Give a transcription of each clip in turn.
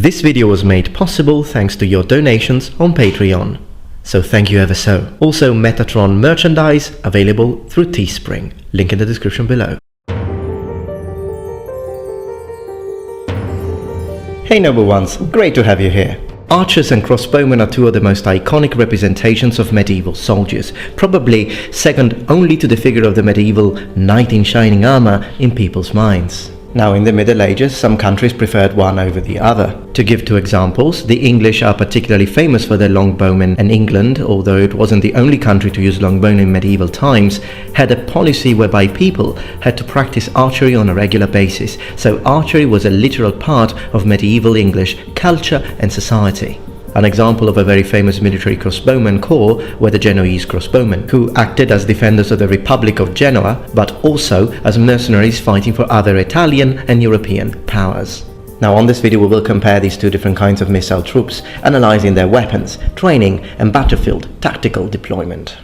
This video was made possible thanks to your donations on Patreon. So thank you ever so. Also Metatron merchandise available through Teespring. Link in the description below. Hey noble ones, great to have you here. Archers and crossbowmen are two of the most iconic representations of medieval soldiers, probably second only to the figure of the medieval knight in shining armor in people's minds. Now, in the Middle Ages, some countries preferred one over the other. To give two examples, the English are particularly famous for their longbowmen, and England, although it wasn't the only country to use longbowmen in medieval times, had a policy whereby people had to practice archery on a regular basis, so archery was a literal part of medieval English culture and society. An example of a very famous military crossbowman corps were the Genoese crossbowmen, who acted as defenders of the Republic of Genoa, but also as mercenaries fighting for other Italian and European powers. Now on this video we will compare these two different kinds of missile troops, analyzing their weapons, training and battlefield tactical deployment.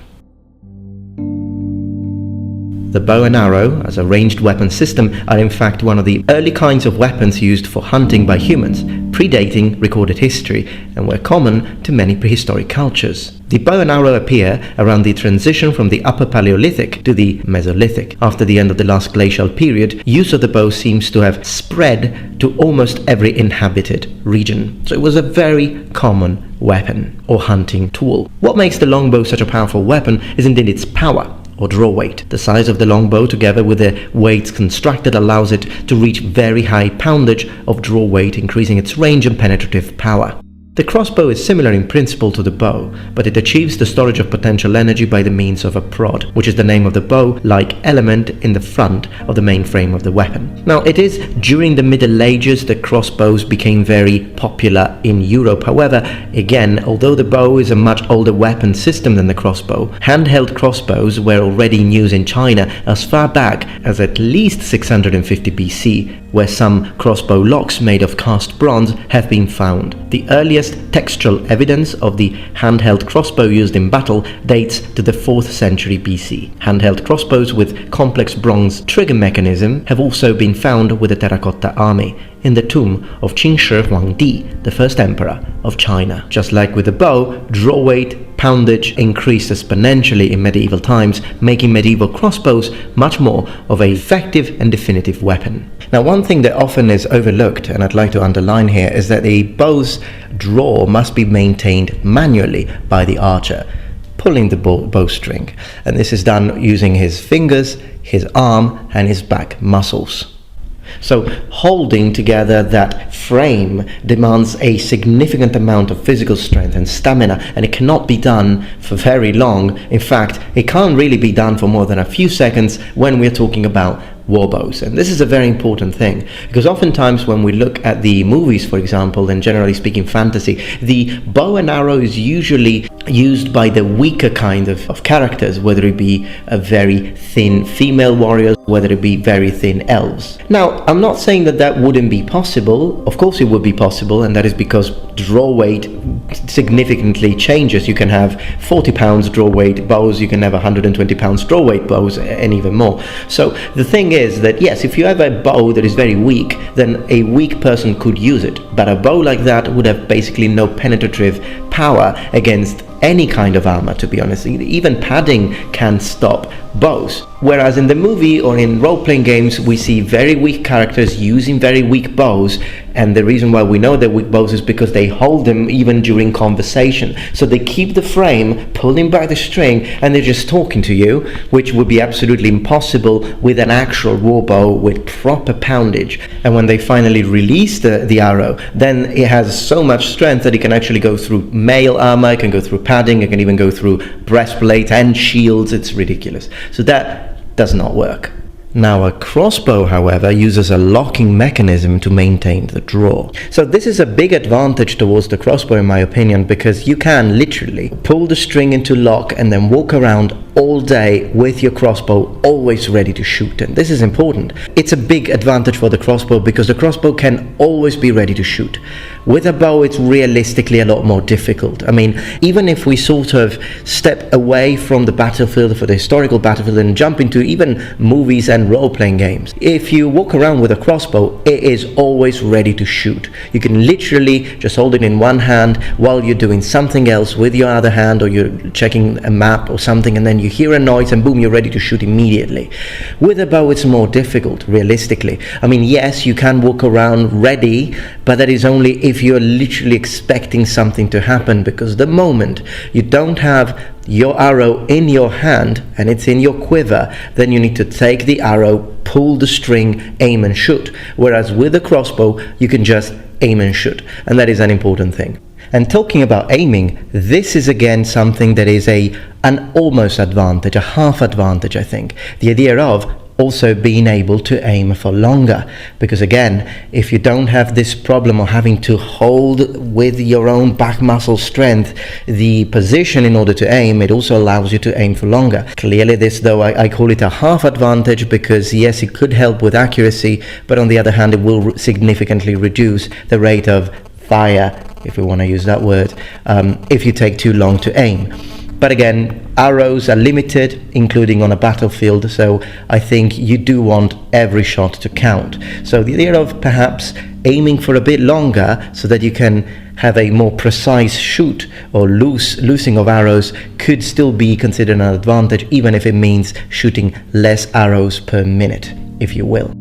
The bow and arrow, as a ranged weapon system, are in fact one of the early kinds of weapons used for hunting by humans, predating recorded history, and were common to many prehistoric cultures. The bow and arrow appear around the transition from the Upper Paleolithic to the Mesolithic. After the end of the last glacial period, use of the bow seems to have spread to almost every inhabited region. So it was a very common weapon or hunting tool. What makes the longbow such a powerful weapon is indeed its power, or draw weight. The size of the longbow together with the weights constructed allows it to reach very high poundage of draw weight, increasing its range and penetrative power. The crossbow is similar in principle to the bow, but it achieves the storage of potential energy by the means of a prod, which is the name of the bow-like element in the front of the main frame of the weapon. Now, it is during the Middle Ages that crossbows became very popular in Europe. However, again, although the bow is a much older weapon system than the crossbow, handheld crossbows were already in use in China as far back as at least 650 BC, where some crossbow locks made of cast bronze have been found. The earliest textual evidence of the handheld crossbow used in battle dates to the 4th century BC. Handheld crossbows with complex bronze trigger mechanism have also been found with the terracotta army in the tomb of Qin Shi Huangdi, the first emperor of China. Just like with the bow, draw weight, poundage increased exponentially in medieval times, making medieval crossbows much more of an effective and definitive weapon. Now, one thing that often is overlooked, and I'd like to underline here, is that a bow's draw must be maintained manually by the archer, pulling the bowstring, and this is done using his fingers, his arm and his back muscles. So holding together that frame demands a significant amount of physical strength and stamina, and it cannot be done for very long. In fact, it can't really be done for more than a few seconds when we're talking about warbows. And this is a very important thing, because oftentimes when we look at the movies, for example, and generally speaking fantasy, the bow and arrow is usually used by the weaker kind of characters, whether it be a very thin female warrior, whether it be very thin elves. Now, I'm not saying that that wouldn't be possible. Of course it would be possible, and that is because draw weight significantly changes. You can have 40 pounds draw weight bows, you can have 120 pounds draw weight bows, and even more. So the thing is that yes, if you have a bow that is very weak, then a weak person could use it, but a bow like that would have basically no penetrative power against any kind of armor, to be honest. Even padding can stop bows. Whereas in the movie or in role-playing games, we see very weak characters using very weak bows, and the reason why we know they're weak bows is because they hold them even during conversation. So they keep the frame, pulling back the string, and they're just talking to you, which would be absolutely impossible with an actual warbow with proper poundage. And when they finally release the arrow, then it has so much strength that it can actually go through mail armor, it can go through padding, it can even go through breastplate and shields. It's ridiculous. So that does not work. Now, a crossbow, however, uses a locking mechanism to maintain the draw. So this is a big advantage towards the crossbow, in my opinion, because you can literally pull the string into lock and then walk around all day with your crossbow always ready to shoot. And this is important. It's a big advantage for the crossbow because the crossbow can always be ready to shoot. With a bow, it's realistically a lot more difficult. I mean, even if we sort of step away from the battlefield, for the historical battlefield, and jump into even movies and and role-playing games. If you walk around with a crossbow, it is always ready to shoot. You can literally just hold it in one hand while you're doing something else with your other hand, or you're checking a map or something, and then you hear a noise and boom, you're ready to shoot immediately. With a bow, it's more difficult, realistically. I mean, yes, you can walk around ready, but that is only if you're literally expecting something to happen, because the moment you don't have your arrow in your hand and it's in your quiver, then you need to take the arrow, pull the string, aim and shoot. Whereas with a crossbow, you can just aim and shoot, and that is an important thing. And talking about aiming, this is again something that is an almost advantage, a half advantage, I think. The idea of also being able to aim for longer, because again, if you don't have this problem of having to hold with your own back muscle strength the position in order to aim, it also allows you to aim for longer. Clearly this, though, I call it a half advantage, because yes, it could help with accuracy, but on the other hand, it will significantly reduce the rate of fire, if we want to use that word, if you take too long to aim. But again, arrows are limited, including on a battlefield, so I think you do want every shot to count. So the idea of perhaps aiming for a bit longer so that you can have a more precise shoot or loosing of arrows could still be considered an advantage, even if it means shooting less arrows per minute, if you will.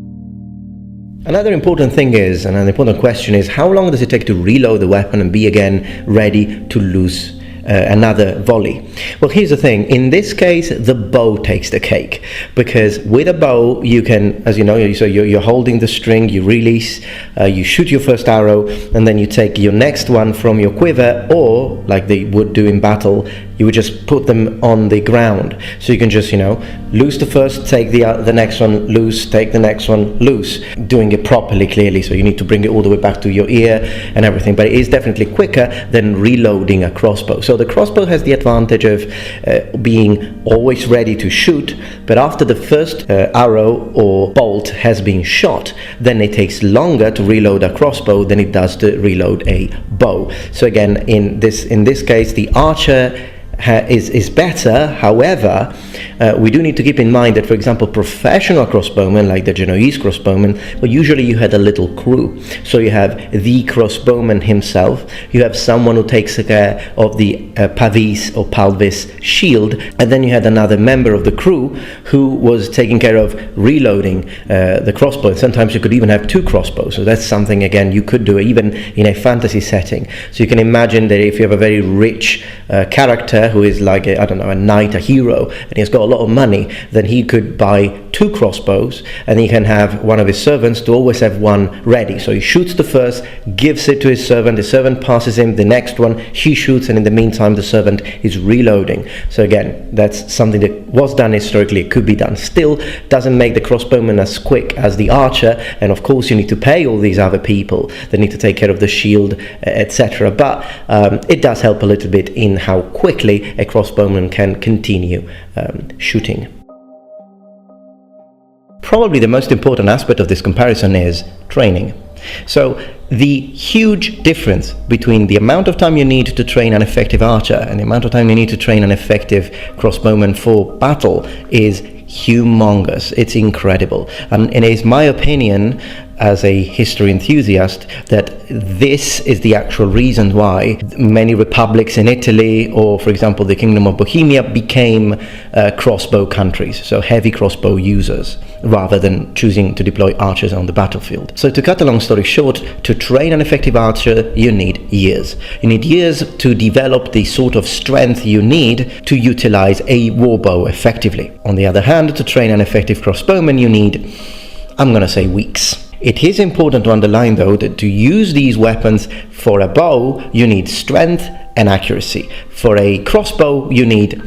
Another important thing is, and an important question is, how long does it take to reload the weapon and be again ready to loose another volley? Well, here's the thing. In this case, the bow takes the cake, because with a bow you can, as you know, so you're holding the string, you release, you shoot your first arrow, and then you take your next one from your quiver, or like they would do in battle, you would just put them on the ground. So you can just, loose the first, take the next one, loose, take the next one, loose, doing it properly, clearly. So you need to bring it all the way back to your ear and everything, but it is definitely quicker than reloading a crossbow. So the crossbow has the advantage of being always ready to shoot, but after the first arrow or bolt has been shot, then it takes longer to reload a crossbow than it does to reload a bow. So again, in this case, the archer is better. However, we do need to keep in mind that, for example, professional crossbowmen, like the Genoese crossbowmen, well, usually you had a little crew. So you have the crossbowman himself, you have someone who takes care of the pavis or palvis shield, and then you had another member of the crew who was taking care of reloading the crossbow. And sometimes you could even have two crossbows. So that's something, again, you could do even in a fantasy setting. So you can imagine that if you have a very rich character who is like a knight, a hero, and he's got a lot of money, then he could buy two crossbows, and he can have one of his servants to always have one ready. So he shoots the first, gives it to his servant, the servant passes him the next one, he shoots, and in the meantime the servant is reloading. So again, that's something that was done historically. It could be done still. Doesn't make the crossbowman as quick as the archer, and of course you need to pay all these other people that need to take care of the shield, etc. But it does help a little bit in how quickly a crossbowman can continue shooting. Probably the most important aspect of this comparison is training. So the huge difference between the amount of time you need to train an effective archer and the amount of time you need to train an effective crossbowman for battle is humongous. It's incredible. And it is my opinion, as a history enthusiast, that this is the actual reason why many republics in Italy, or for example the Kingdom of Bohemia, became crossbow countries, so heavy crossbow users, rather than choosing to deploy archers on the battlefield. So to cut a long story short, to train an effective archer, you need years. You need years to develop the sort of strength you need to utilize a warbow effectively. On the other hand, to train an effective crossbowman, you need, I'm going to say, weeks. It is important to underline, though, that to use these weapons for a bow, you need strength and accuracy. For a crossbow, you need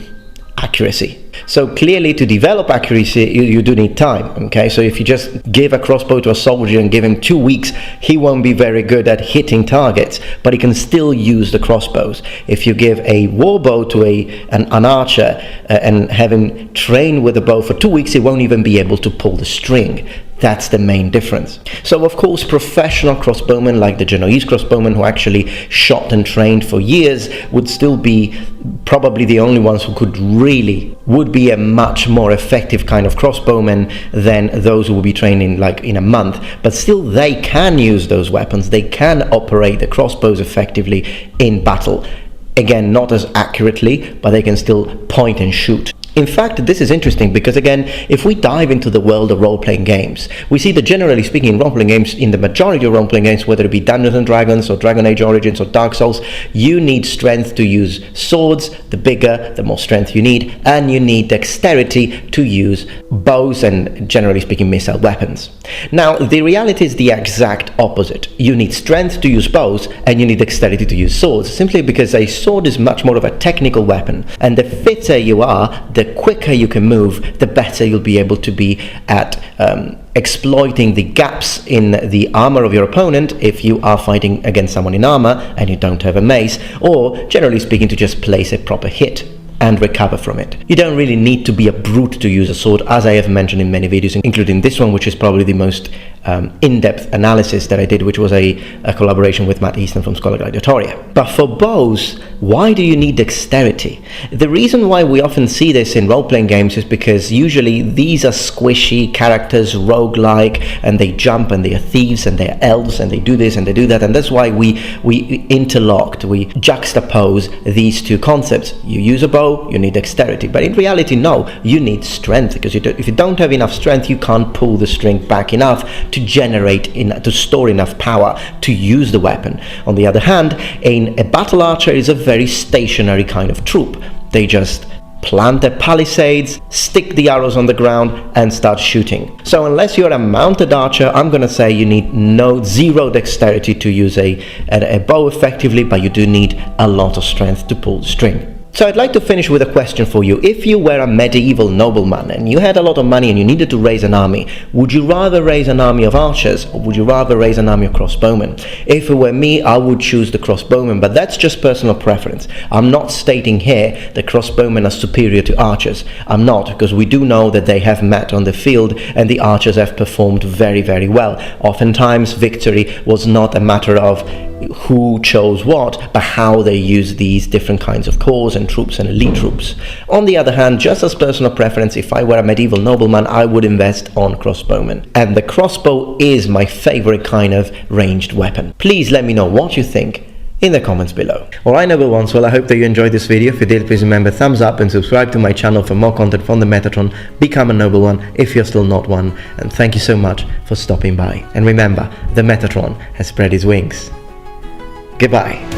accuracy. So clearly, to develop accuracy, you do need time, okay? So if you just give a crossbow to a soldier and give him 2 weeks, he won't be very good at hitting targets, but he can still use the crossbows. If you give a warbow to an archer and have him train with a bow for 2 weeks, he won't even be able to pull the string. That's the main difference. So of course, professional crossbowmen like the Genoese crossbowmen, who actually shot and trained for years, would still be probably the only ones who would be a much more effective kind of crossbowman than those who will be training like in a month. But still, they can use those weapons. They can operate the crossbows effectively in battle. Again, not as accurately, but they can still point and shoot. In fact, this is interesting because, again, if we dive into the world of role-playing games, we see that generally speaking in role-playing games, in the majority of role-playing games, whether it be Dungeons & Dragons or Dragon Age Origins or Dark Souls, you need strength to use swords. The bigger, the more strength you need, and you need dexterity to use bows and, generally speaking, missile weapons. Now, the reality is the exact opposite. You need strength to use bows, and you need dexterity to use swords, simply because a sword is much more of a technical weapon, and the fitter you are, the quicker you can move, the better you'll be able to be at exploiting the gaps in the armor of your opponent if you are fighting against someone in armor and you don't have a mace, or generally speaking, to just place a proper hit and recover from it. You don't really need to be a brute to use a sword, as I have mentioned in many videos, including this one, which is probably the most in-depth analysis that I did, which was a collaboration with Matt Easton from Scholar Gladiatoria. But for bows, why do you need dexterity? The reason why we often see this in role-playing games is because usually these are squishy characters, roguelike, and they jump, and they are thieves, and they are elves, and they do this and they do that, and that's why we juxtapose these two concepts. You use a bow, you need dexterity, but in reality, no, you need strength, because if you don't have enough strength, you can't pull the string back enough to store enough power to use the weapon. On the other hand, a battle archer is a very stationary kind of troop. They just plant their palisades, stick the arrows on the ground, and start shooting. So unless you're a mounted archer, I'm going to say you need zero dexterity to use a bow effectively, but you do need a lot of strength to pull the string. So I'd like to finish with a question for you. If you were a medieval nobleman and you had a lot of money and you needed to raise an army, would you rather raise an army of archers, or would you rather raise an army of crossbowmen? If it were me, I would choose the crossbowmen, but that's just personal preference. I'm not stating here that crossbowmen are superior to archers. I'm not, because we do know that they have met on the field and the archers have performed very, very well. Oftentimes, victory was not a matter of who chose what, but how they use these different kinds of corps and troops and elite troops. On the other hand, just as personal preference, if I were a medieval nobleman, I would invest on crossbowmen. And the crossbow is my favorite kind of ranged weapon. Please let me know what you think in the comments below. Alright, noble ones, well, I hope that you enjoyed this video. If you did, please remember thumbs up and subscribe to my channel for more content from the Metatron. Become a noble one if you're still not one, and thank you so much for stopping by. And remember, the Metatron has spread his wings. Goodbye.